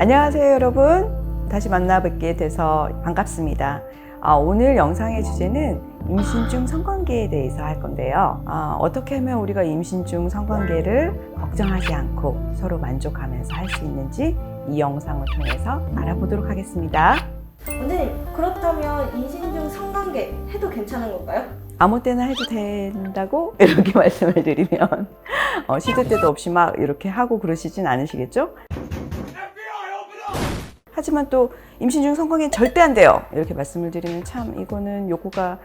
안녕하세요 여러분, 다시 만나뵙게 돼서 반갑습니다. 오늘 영상의 주제는 임신 중 성관계에 대해서 할 건데요. 어떻게 하면 우리가 임신 중 성관계를 걱정하지 않고 서로 만족하면서 할 수 있는지 이 영상을 통해서 알아보도록 하겠습니다. 오늘 그렇다면 임신 중 성관계 해도 괜찮은 건가요? 아무 때나 해도 된다고 이렇게 말씀을 드리면 시도 때도 없이 막 이렇게 하고 그러시진 않으시겠죠? 하지만 또 임신 중 성관계는 절대 안 돼요 이렇게 말씀을 드리면 참 이거는 요구가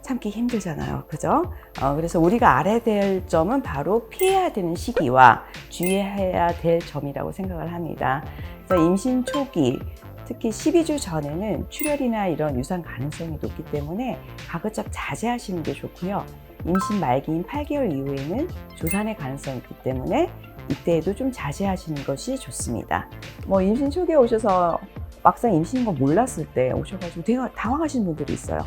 참기 힘들잖아요, 그죠? 그래서 우리가 알아야 될 점은 바로 피해야 되는 시기와 주의해야 될 점이라고 생각을 합니다. 그래서 임신 초기, 특히 12주 전에는 출혈이나 이런 유산 가능성이 높기 때문에 가급적 자제하시는 게 좋고요. 임신 말기인 8개월 이후에는 조산의 가능성이 있기 때문에 이때에도 좀 자제하시는 것이 좋습니다. 임신 초기에 오셔서 막상 임신인 거 몰랐을 때 오셔가지고 되게 당황하시는 분들이 있어요.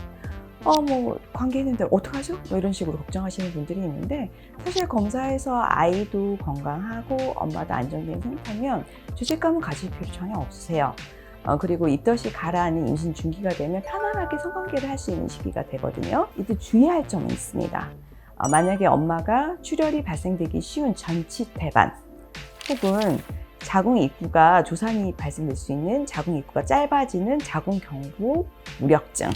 관계했는데 어떡하죠? 이런 식으로 걱정하시는 분들이 있는데, 사실 검사에서 아이도 건강하고 엄마도 안정된 상태면 죄책감을 가질 필요 전혀 없으세요. 그리고 입덧이 가라앉는 임신 중기가 되면 편안하게 성관계를 할 수 있는 시기가 되거든요. 이때 주의할 점이 있습니다. 만약에 엄마가 출혈이 발생되기 쉬운 전치태반 혹은 자궁 입구가 조산이 발생될 수 있는 자궁 입구가 짧아지는 자궁경부 무력증,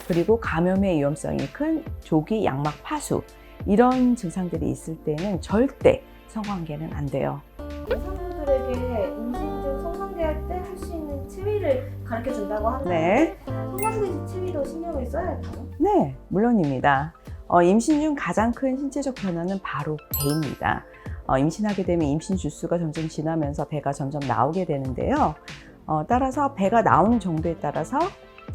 그리고 감염의 위험성이 큰 조기 양막 파수, 이런 증상들이 있을 때는 절대 성관계는 안 돼요. 여성분들에게 임신 중 성관계할 때 할 수 있는 치위를 가르쳐 준다고 하는데 네. 성관계 치위도 신경을 써야 할까요? 네, 물론입니다. 임신 중 가장 큰 신체적 변화는 바로 배입니다. 임신하게 되면 임신 주수가 점점 지나면서 배가 점점 나오게 되는데요. 따라서 배가 나오는 정도에 따라서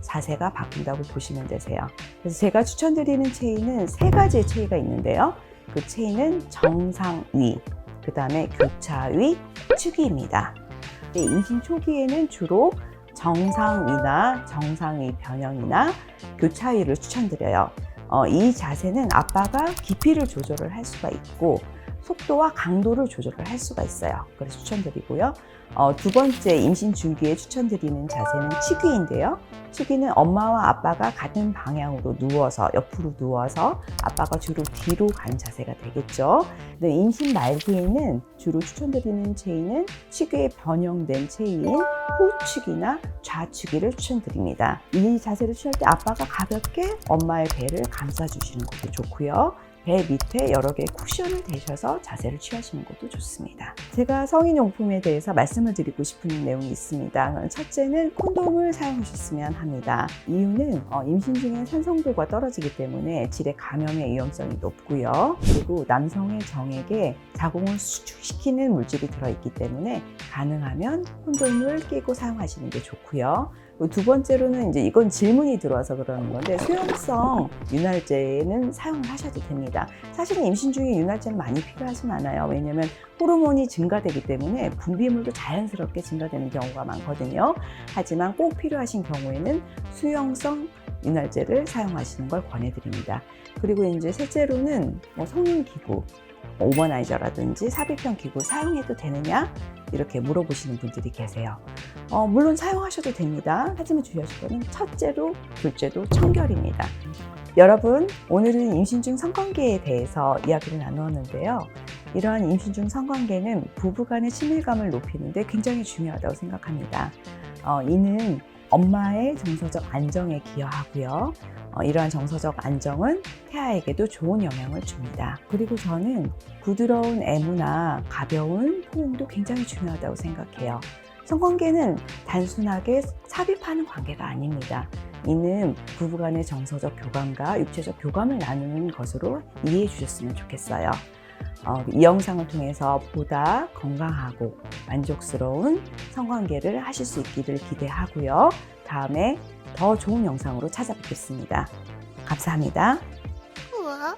자세가 바뀐다고 보시면 되세요. 그래서 제가 추천드리는 체위는 3가지의 체위가 있는데요. 그 체위는 정상위, 그 다음에 교차위, 축위입니다. 임신 초기에는 주로 정상위나 정상위 변형이나 교차위를 추천드려요. 이 자세는 아빠가 깊이를 조절을 할 수가 있고 속도와 강도를 조절을 할 수가 있어요. 그래서 추천드리고요. 두 번째 임신 중기에 추천드리는 자세는 치귀인데요. 치귀는 엄마와 아빠가 같은 방향으로 누워서, 옆으로 누워서 아빠가 주로 뒤로 간 자세가 되겠죠. 근데 임신 말기에는 주로 추천드리는 체위는 치귀에 변형된 체위인 후치기나 좌치기를 추천드립니다. 이 자세를 취할 때 아빠가 가볍게 엄마의 배를 감싸주시는 것도 좋고요. 배 밑에 여러 개의 쿠션을 대셔서 자세를 취하시는 것도 좋습니다. 제가 성인용품에 대해서 말씀을 드리고 싶은 내용이 있습니다. 첫째는 콘돔을 사용하셨으면 합니다. 이유는 임신 중에 산성도가 떨어지기 때문에 질의 감염의 위험성이 높고요. 그리고 남성의 정액에 자궁을 수축시키는 물질이 들어있기 때문에 가능하면 콘돔을 끼고 사용하시는 게 좋고요. 두 번째로는 이건 질문이 들어와서 그러는 건데, 수용성 윤활제는 사용을 하셔도 됩니다. 사실은 임신 중에 윤활제는 많이 필요하진 않아요. 왜냐하면 호르몬이 증가되기 때문에 분비물도 자연스럽게 증가되는 경우가 많거든요. 하지만 꼭 필요하신 경우에는 수용성 윤활제를 사용하시는 걸 권해드립니다. 그리고 셋째로는 성인기구, 오버나이저라든지 삽입형 기구 사용해도 되느냐? 이렇게 물어보시는 분들이 계세요. 물론 사용하셔도 됩니다. 하지만 주의하실 거는 첫째로, 둘째도 청결입니다. 여러분, 오늘은 임신 중 성관계에 대해서 이야기를 나누었는데요. 이러한 임신 중 성관계는 부부 간의 친밀감을 높이는 데 굉장히 중요하다고 생각합니다. 이는 엄마의 정서적 안정에 기여하고요. 이러한 정서적 안정은 태아에게도 좋은 영향을 줍니다. 그리고 저는 부드러운 애무나 가벼운 포옹도 굉장히 중요하다고 생각해요. 성관계는 단순하게 삽입하는 관계가 아닙니다. 이는 부부간의 정서적 교감과 육체적 교감을 나누는 것으로 이해해 주셨으면 좋겠어요. 이 영상을 통해서 보다 건강하고 만족스러운 성관계를 하실 수 있기를 기대하고요. 다음에 더 좋은 영상으로 찾아뵙겠습니다. 감사합니다. 우와?